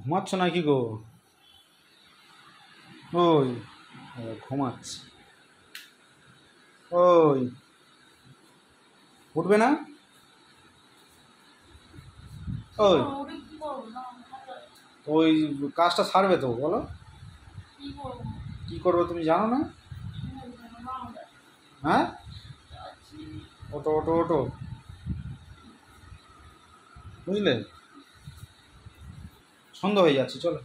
ঘুমাচ্ছ নাকি গো? ওই ঘুমাচ্ছে। ওই উঠবে না? ওই তো ওই কাজটা সারবে তো, বলো কি করবে তুমি জানো না? হ্যাঁ, ওটো ওটো ওটো, বুঝলে? সন্ধ্যা হয়ে যাচ্ছে, চলো।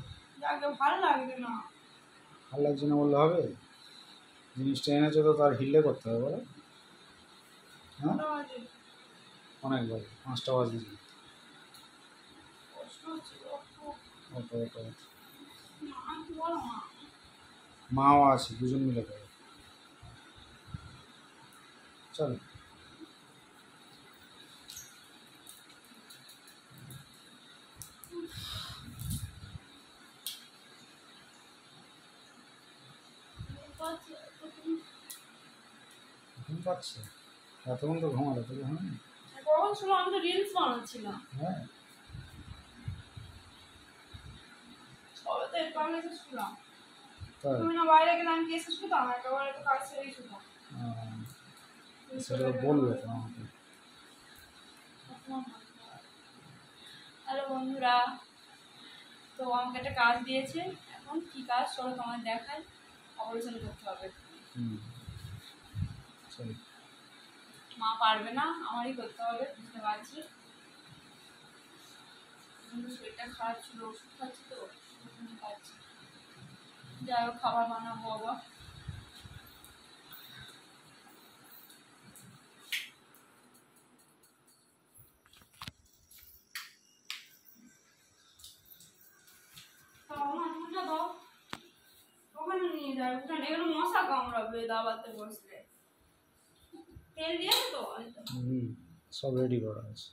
ভালো লাগছে না। ভালো লাগছে না বললে হবে? জিনিসটা এনেছো তো তার হিললে করতে হবে, বলো। হ্যাঁ, অনেক ভালো, 5টা বাজে। ওটো ওটো, মাও আছে, দুজন মিলে করো, চলো। ঘুম পাচ্ছে? এতক্ষণ তো ঘুমালো, তো ঘুমানি? কখন শুনো, আমি তো রিলস বানাচ্ছিলাম। হ্যাঁ, সবে তো একটু আগে এসে শুলাম। তাই? তুমি না বাইরে গেলে আমি কি এসে শুতাম? একেবারে তো কাজ সেরেই শুতাম। সেটা তো বলবে তো আমাকে। হ্যালো বন্ধুরা, তো আমাকে একটা কাজ দিয়েছে। এখন কি কাজ চলো তোমার দেখাই। অপারেশন করতে হবে। চলো। মা পারবে না, আমারই করতে হবে, বুঝতে পারছি। শরীরটা খারাপ ছিল, ওষুধ খাচ্ছি তো পাচ্ছি। যাই হোক, খাবার বানাবো আবার। ওখানে নিয়ে যায়, ওখানে এগুলো মশা কামড়াবে দাবাতে বসলে। তেল দিয়েছে তো? সব রেডি করা আছে।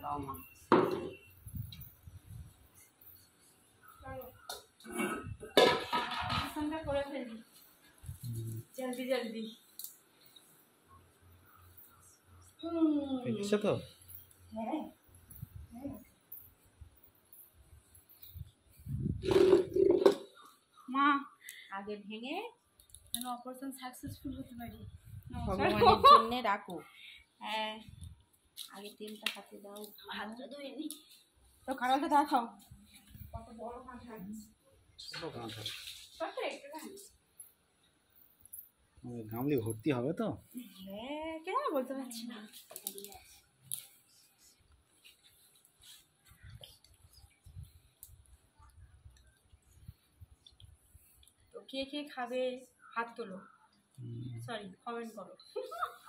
দাও মা। চলো করে ফেলি জলদি জলদি। দেখছে তো? হ্যাঁ, মা আগে ভেঙে যেন অপারেশন সাকসেসফুল হতে পারি, ভগবানের জন্য রাখো। হ্যাঁ, আগে তেলটা হাতে দাও, হাতটা ধুয়ে নি। তো খারাপটা দেখাও, কত বড় কাঁঠা। ছোট কাঁথা, ছোট একটুখানি। গামলি ভর্তি হবে তো? হ্যাঁ, কেন বলতে পারছি না। তো কে কে খাবে হাত তোলো, সরি কমেন্ট করো।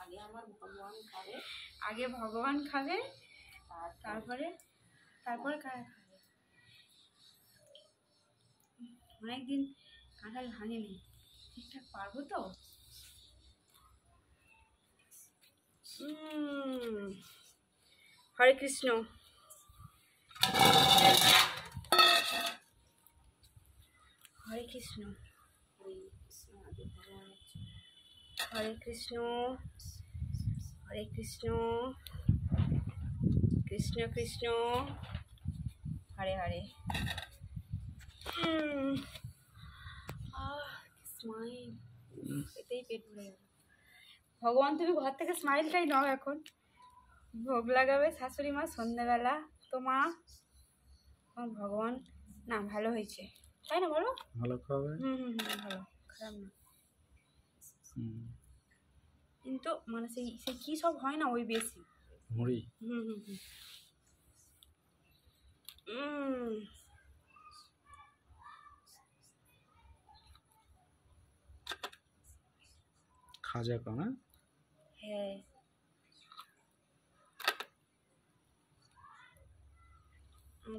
আগে আমার ভগবান খাবে, আগে ভগবান খাবে, তারপরে তারপরে কারা খাবে। অনেকদিন কাঁঠাল ভাঙেনি, ঠিকঠাক পারবো তো? হরে কৃষ্ণ। হরে কৃষ্ণ, হরে কৃষ্ণ, হরে কৃষ্ণ, কৃষ্ণ কৃষ্ণ, হরে হরে। স্মাইল, এতেই পেট ভরে গেল। ভগবান তুমি ঘর থেকে স্মাইলটাই নাও, এখন ভোগ লাগাবে শাশুড়ি মা সন্ধ্যাবেলা। তো মা ভগবান না ভালো হয়েছে, তাই না বলো? ভালো খাবে। ভালো, খারাপ না। কিন্তু মানে সেই সেই কী সব হয় না, ওই বেশি মুড়ি। খাজা কানা। হ্যাঁ,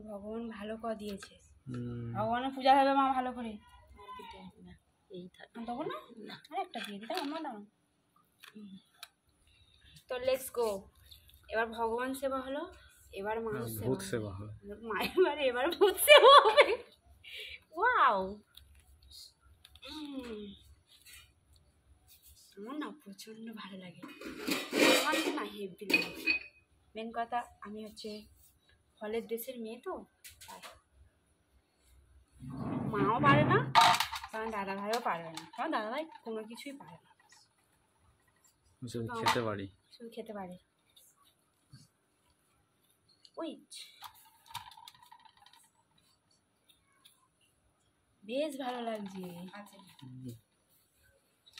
ভগবান ভালো করে দিয়েছে। ভগবানের পূজা হবে মা ভালো করে। এই দেবো না, আরেকটা দিয়ে দিতাম আমার দাম। তো লেটস গো, এবার ভগবান সেবা হলো, এবার মানুষ সেবা হবে। মায়ের বাড়ি, এবার ভূত সেবা হবে। ওয়াও, আমার না প্রচণ্ড ভালো লাগে, আমার না হেভি লাগে। মেন কথা আমি হচ্ছে হলের দেশের মেয়ে তো তাই মাও পারে না, কারণ দাদাভাইও পারবে না, কারণ দাদাভাই কোনো কিছুই পারে না, শুধু খেতে পারি। শুধু খেতে পারে। ওই বেশ ভালো লাগছে।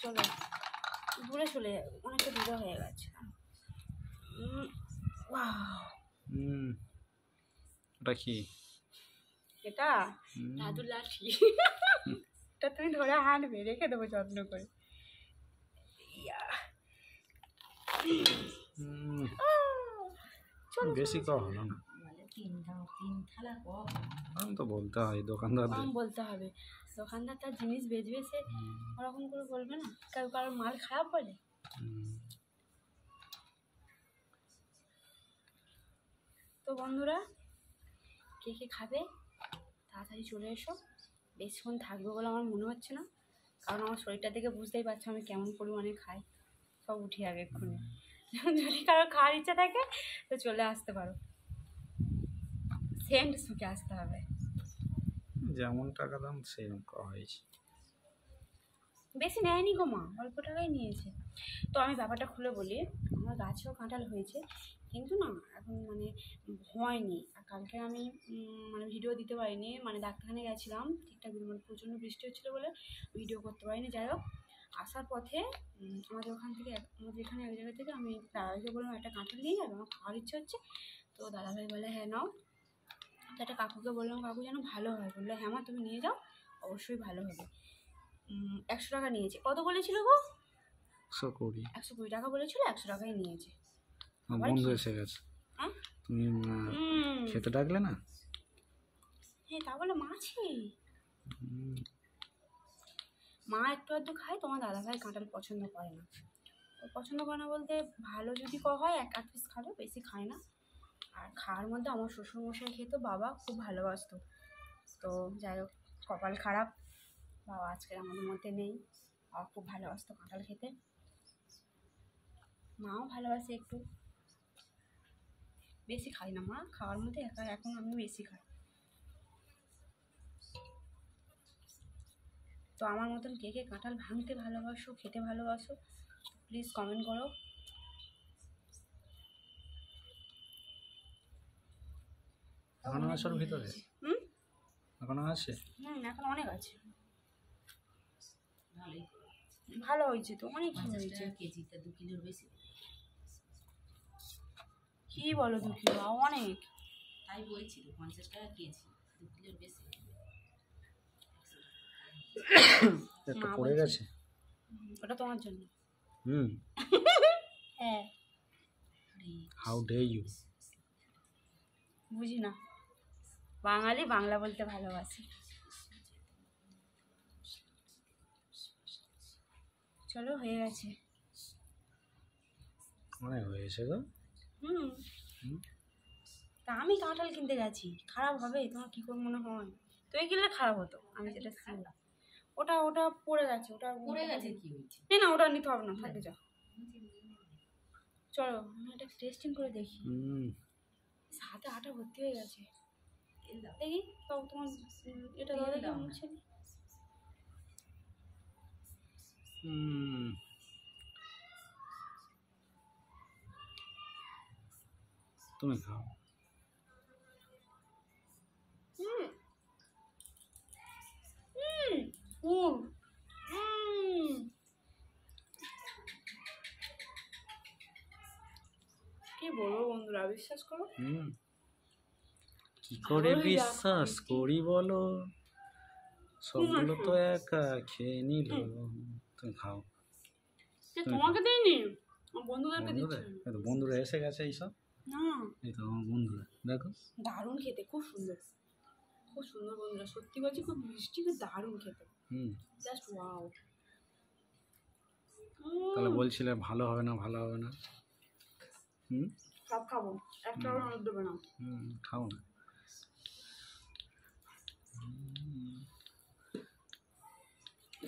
চলো দূরে চলে যাবে, অনেকটা দূরে হয়ে গেছে। ওটা কি? এটা দাদুর লাঠি। এটা তুমি ধরে হাঁটবে, রেখে দেবো যত্ন করে। বেশি কম হলো না, আমি তো বলতে হয় দোকানদার, বলতে হবে দোকানদার তার জিনিস বেচবে, সে ওরকম করে বলবে না, কারোর মাল খারাপ বলে। তো বন্ধুরা, কে কে খাবে তাড়াতাড়ি চলে এসো, বেশিক্ষণ থাকবে বলে আমার মনে হচ্ছে না, কারণ আমার শরীরটা দেখে বুঝতেই পারছো আমি কেমন পরিমাণে খাই, সব উঠে যাবে এক্ষুনি। যদি কারো খাওয়ার ইচ্ছা থাকে তো চলে আসতে পারো, সেন্ট শুকে আসতে হবে। যেমন টাকা দাম সেরকম করা হয়েছে, বেশি নেয়নি গো মা, অল্প টাকাই নিয়েছে। তো আমি ব্যাপারটা খুলে বলি, আমার গাছেও কাঁঠাল হয়েছে, কিন্তু না এখন মানে হয়নি। আর কালকে আমি মানে ভিডিও দিতে পারিনি, মানে ডাক্তারখানায় গেছিলাম ঠিকঠাক, মানে প্রচণ্ড বৃষ্টি হচ্ছিলো বলে ভিডিও করতে পারিনি। যাই হোক, আসার পথে আমাদের ওখান থেকে আমাদের এখানে এক জায়গা থেকে আমি দাদাভাইকে বললাম একটা কাঁঠাল নিয়ে যাবে, আমার খাওয়ার ইচ্ছে হচ্ছে। তো দাদাভাই বলে হ্যাঁ নাও। তো একটা কাকুকে বললাম, কাকু যেন ভালো হয়, বললো হ্যাঁ মা তুমি নিয়ে যাও, অবশ্যই ভালো হবে। 100 টাকা নিয়েছে। কত বলেছিল গো? 120 টাকা বলেছিল, 100 টাকাই নিয়েছে। বন্ধু এসে গেছে, তুমি খেতে ডাকলে না? হ্যাঁ তা বলে মাছি, মা একটু আধটু খায়, তোমার দাদাভাই কাঁঠাল পছন্দ করে না। পছন্দ করে না বলতে, ভালো যদি হয় এক পিস খাবে, বেশি খায় না। আর খাওয়ার মধ্যে আমার শ্বশুরমশাই খেতো, বাবা খুব ভালোবাসতো। তো যাই হোক, কপাল খারাপ, বাবা আজকে আমাদের মধ্যে নেই। বাবা খুব ভালোবাসতো কাঁঠাল খেতে, মাও ভালোবাসে একটু, বেশি খাই না মা খাওয়ার মধ্যে, এখন আমি বেশি খাই। তো আমার মতন কে কে কাঁঠাল ভাঙতে ভালোবাসো, খেতে ভালোবাসো, প্লিজ কমেন্ট করো। এখনো আছে ওর ভিতরে? এখনো আছে? এখন অনেক আছে, ভালো হয়েছে তো, অনেক হয়েছে। কেজিতে 2 কিলোর বেশি। কি বলো 2 কিলো? অনেক, তাই বলছিল 50 টাকা কেজি, 2 কিলোর বেশি। একটা পড়ে গেছে, ওটা তোমার জন্য। হ্যাঁ, হাউ ডে ইউ। বুঝি না, বাঙালি বাংলা বলতে ভালোবাসি। চলো হয়ে গেছে, অনেক হয়েছে গো। তা আমি কাঁঠাল কিনতে গেছি, খারাপ হবে তোমার কি করে মনে হয়? তুই কিনলে খারাপ হতো, আমি যেটা শুনলাম। ওটা পড়ে গেছে, ওটা পড়ে গেছে কি হয়েছে? না ওটা নিতে হবে না, থাকে যাও। চলো আমি এটা টেস্টিং করে দেখি। হাতে আটা ভর্তি হয়ে গেছে, দেখি সব তোমার এটা দাও দেখি মুছে। তুমি খাও। কি বলবো বন্ধুরা, বিশ্বাস করো। কি করে বিশ্বাস করি বলো, সবগুলো তো একা খেয়ে নিল। তুমি খাও। তোমাকে দিইনি, বন্ধুদেরকে দিচ্ছি। বন্ধুরা এসে গেছে এইসব, না এই তো আমার বন্ধুরা, দেখো দারুণ খেতে, খুব সুন্দর, খুব সুন্দর বন্ধুরা, সত্যি বলছি, খুব মিষ্টি, খুব দারুণ খেতে, জাস্ট ওয়াও। তাহলে বলছিলে ভালো হবে না, ভালো হবে না। সব খাবো, একটা দেবে না। খাও না।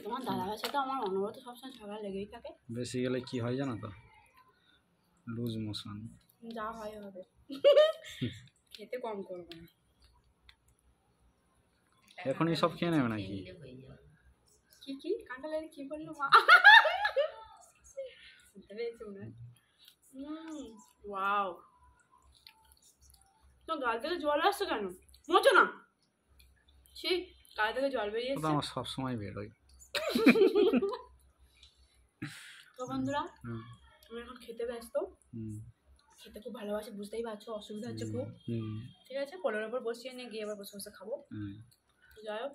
তোমার দাদার সাথে আমার অনবরত সবসময় ঝগড়া লেগেই থাকে। বেশি গেলে কি হয় জানো তো, লুজ মোশন। যা হয় হবে। খেতে কম করবো না। এখনই সব খেয়ে নেবে নাকি? নিলে হয়ে যাবে। কি কাঁঠালের কি বললো মা? শুনতে পেয়েছি মনে হয়। ওয়াও, তো গাল থেকে জল আসছে কেন? মোচো না, সেই গাল থেকে জল বেরিয়ে ওটা এসছে। আমার সবসময় বেরোয়। তো বন্ধুরা, হুম, আমি এখন খেতে ব্যস্ত। হুম, খেতে খুব ভালোবাসি, বুঝতেই পারছো, অসুবিধা হচ্ছে খুব। হুম, ঠিক আছে, কোলের ওপর বসিয়ে নিয়ে গিয়ে আবার বসে বসে খাবো। হুম, তো যাই হোক,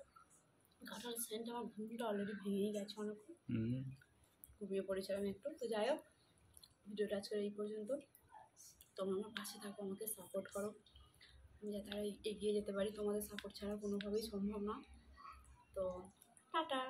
কাঁঠাল সেন্ট আমার ঘুমটা অলরেডি ভেঙেই গেছে অনেক, হুম। ঘুমিয়ে পড়েছিলাম একটু। তো যাই হোক, ভিডিওটা আজকে এই পর্যন্ত। তোমরা আমার পাশে থাকো, আমাকে সাপোর্ট করো, আমি যাতে আরো এগিয়ে যেতে পারি। তোমাদের সাপোর্ট ছাড়া কোনোভাবেই সম্ভব না। তো টাটা।